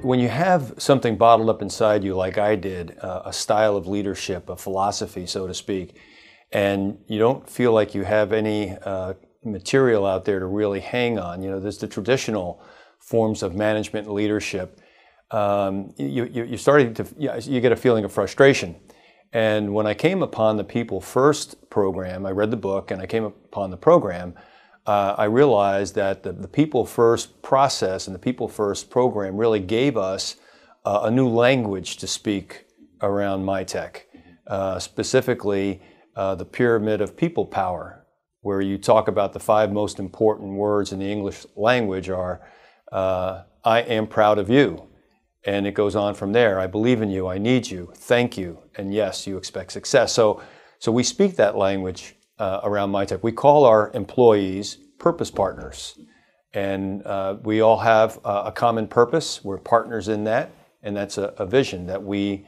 When you have something bottled up inside you like I did, a style of leadership, a philosophy, so to speak, and you don't feel like you have any material out there to really hang on, there's the traditional forms of management and leadership. You're starting to, you get a feeling of frustration. And when I came upon the People First program, I read the book and I came upon the program, I realized that the People First process and the People First program really gave us a new language to speak around MiTek, specifically the pyramid of people power, where you talk about the 5 most important words in the English language are, I am proud of you. And it goes on from there. I believe in you. I need you. Thank you. And yes, you expect success. So we speak that language around MiTek. We call our employees purpose partners. And we all have a common purpose. We're partners in that. And that's a vision that we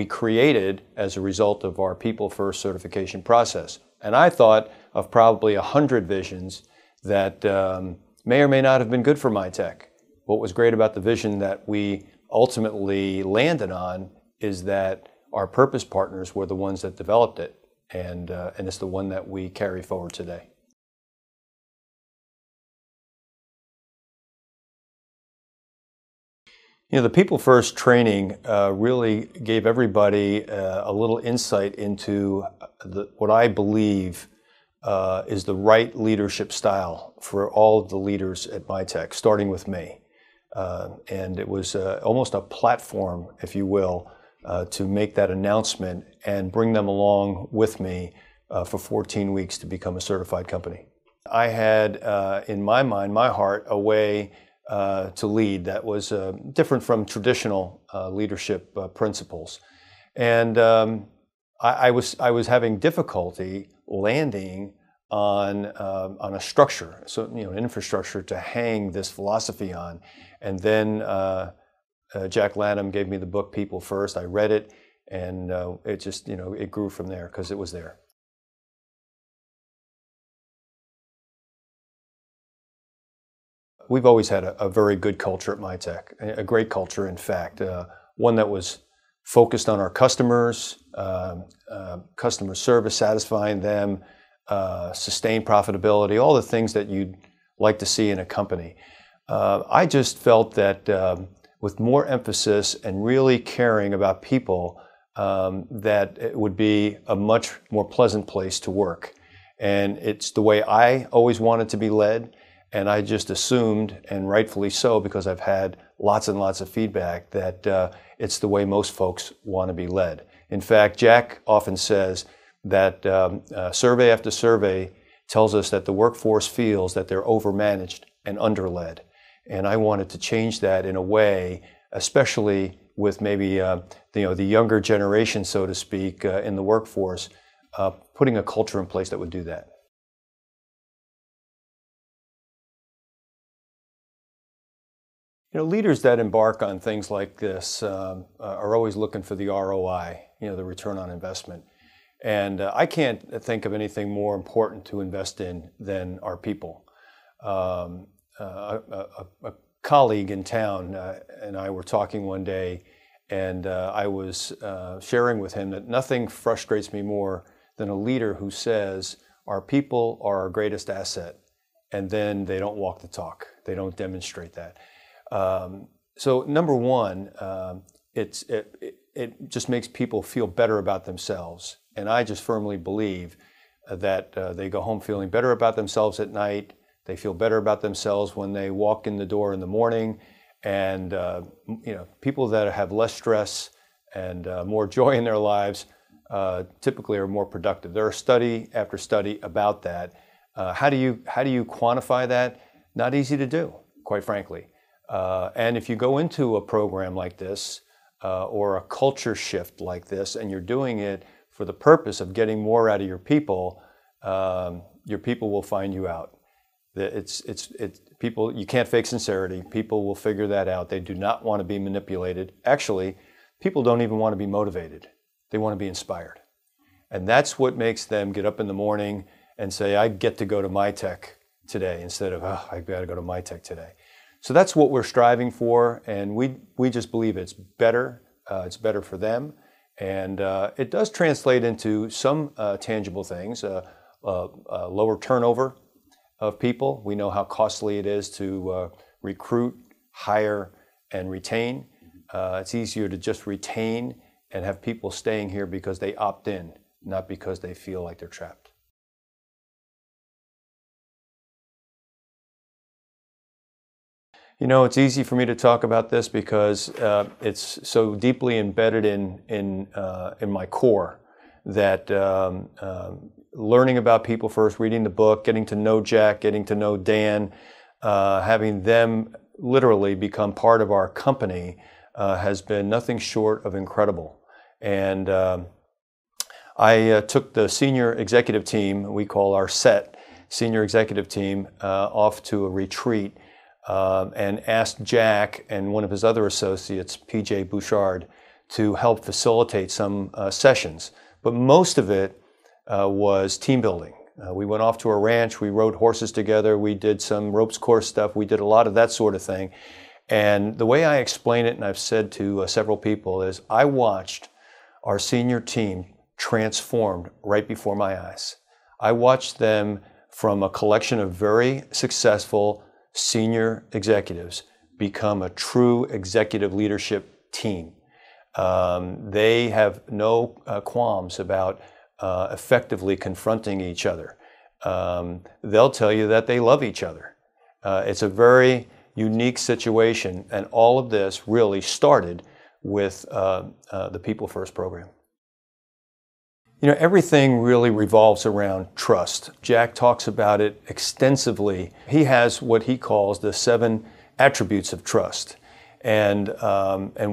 created as a result of our People First certification process. And I thought of probably 100 visions that may or may not have been good for MiTek. What was great about the vision that we ultimately landed on is that our purpose partners were the ones that developed it, and it's the one that we carry forward today. The People First training really gave everybody a little insight into what I believe is the right leadership style for all of the leaders at MiTek, starting with me. And it was almost a platform, if you will, to make that announcement and bring them along with me for 14 weeks to become a certified company. I had, in my mind, my heart, a way to lead that was different from traditional leadership principles. And I was having difficulty landing on a structure, so an infrastructure to hang this philosophy on. And then Jack Lanham gave me the book People First. I read it, and it just it grew from there because it was there. We've always had a very good culture at MiTek, a great culture, in fact, one that was focused on our customers, customer service, satisfying them, sustained profitability, all the things that you'd like to see in a company. I just felt that with more emphasis and really caring about people, that it would be a much more pleasant place to work. And it's the way I always wanted to be led. And I just assumed, and rightfully so, because I've had lots and lots of feedback, that it's the way most folks want to be led. In fact, Jack often says that survey after survey tells us that the workforce feels that they're overmanaged and underled. And I wanted to change that in a way, especially with maybe the younger generation, so to speak, in the workforce, putting a culture in place that would do that. Leaders that embark on things like this are always looking for the ROI, the return on investment. And I can't think of anything more important to invest in than our people. A colleague in town and I were talking one day, and I was sharing with him that nothing frustrates me more than a leader who says, our people are our greatest asset, and then they don't walk the talk. They don't demonstrate that. So number one, it just makes people feel better about themselves. And I just firmly believe that they go home feeling better about themselves at night. They feel better about themselves when they walk in the door in the morning. And people that have less stress and more joy in their lives typically are more productive. There are study after study about that. How do you quantify that? Not easy to do, quite frankly. And if you go into a program like this or a culture shift like this, and you're doing it for the purpose of getting more out of your people will find you out. People, you can't fake sincerity. People will figure that out. They do not want to be manipulated. Actually, people don't even want to be motivated. They want to be inspired. And that's what makes them get up in the morning and say, I get to go to MiTek today, instead of, oh, I got to go to MiTek today. So that's what we're striving for, and we just believe it's better for them, and it does translate into some tangible things, lower turnover of people. We know how costly it is to recruit, hire, and retain. It's easier to just retain and have people staying here because they opt in, not because they feel like they're trapped. You know, it's easy for me to talk about this because it's so deeply embedded in my core that learning about people first, reading the book, getting to know Jack, getting to know Dan, having them literally become part of our company has been nothing short of incredible. And I took the senior executive team, we call our SET, senior executive team, off to a retreat. And asked Jack and one of his other associates, PJ Bouchard, to help facilitate some sessions. But most of it was team building. We went off to a ranch, we rode horses together, we did some ropes course stuff, we did a lot of that sort of thing. And the way I explain it, and I've said to several people, is I watched our senior team transformed right before my eyes. I watched them from a collection of very successful senior executives become a true executive leadership team. They have no qualms about effectively confronting each other. They'll tell you that they love each other. It's a very unique situation, and all of this really started with the People First program. You know, everything really revolves around trust. Jack talks about it extensively. He has what he calls the 7 attributes of trust. And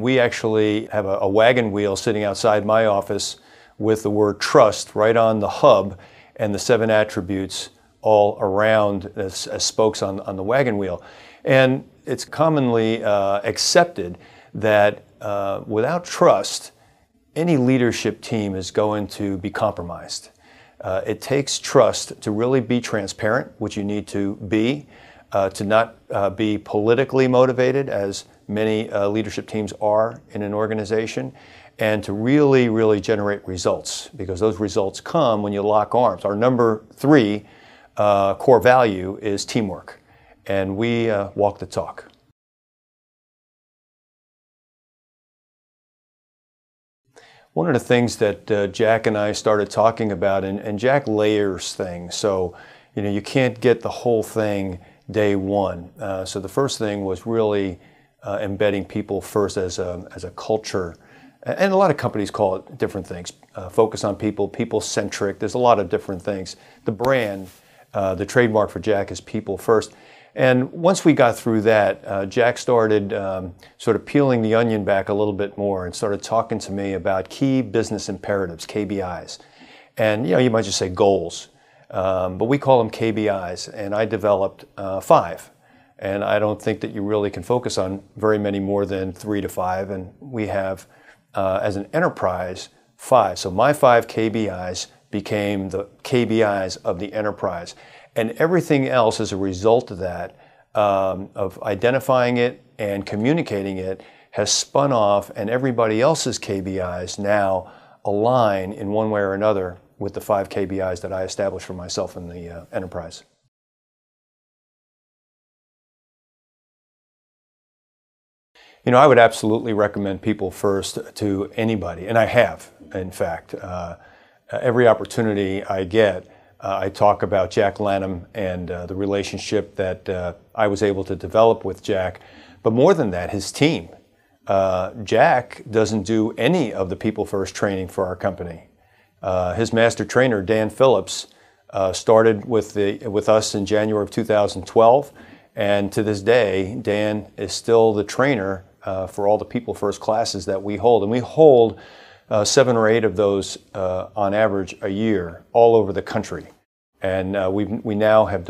we actually have a wagon wheel sitting outside my office with the word trust right on the hub and the 7 attributes all around as spokes on the wagon wheel. And it's commonly accepted that without trust, any leadership team is going to be compromised. It takes trust to really be transparent, which you need to be, to not be politically motivated, as many leadership teams are in an organization, and to really, really generate results, because those results come when you lock arms. Our number 3 core value is teamwork, and we walk the talk. One of the things that Jack and I started talking about, and Jack layers things, so you know you can't get the whole thing day one. So the first thing was really embedding people first as a culture, and a lot of companies call it different things. Focus on people, people-centric. There's a lot of different things. The brand, the trademark for Jack is people first. And once we got through that, Jack started sort of peeling the onion back a little bit more and started talking to me about key business imperatives, KBIs. And you know, you might just say goals, but we call them KBIs. And I developed 5. And I don't think that you really can focus on very many more than 3 to 5. And we have, as an enterprise, 5. So my 5 KBIs became the KBIs of the enterprise. And everything else as a result of that, of identifying it and communicating it, has spun off, and everybody else's KBIs now align in one way or another with the 5 KBIs that I established for myself in the enterprise. You know, I would absolutely recommend People First to anybody, and I have, in fact. Every opportunity I get, I talk about Jack Lanham and the relationship that I was able to develop with Jack. But more than that, his team. Jack doesn't do any of the People First training for our company. His master trainer, Dan Phillips, started with us in January of 2012. And to this day, Dan is still the trainer for all the People First classes that we hold. And we hold 7 or 8 of those on average a year all over the country. And we now have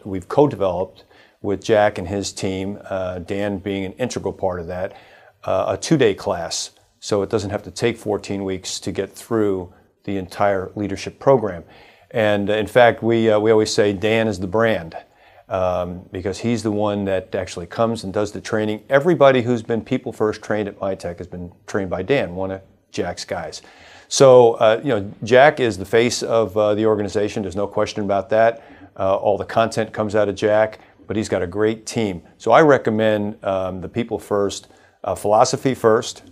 we've co-developed with Jack and his team, Dan being an integral part of that, a 2-day class. So it doesn't have to take 14 weeks to get through the entire leadership program. And in fact, we always say Dan is the brand. because he's the one that actually comes and does the training. Everybody who's been People First trained at MiTek has been trained by Dan, one of Jack's guys. So, Jack is the face of the organization. There's no question about that. All the content comes out of Jack, but he's got a great team. So I recommend the People First, philosophy first,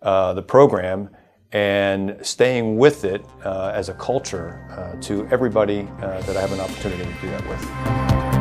the program, and staying with it as a culture to everybody that I have an opportunity to do that with.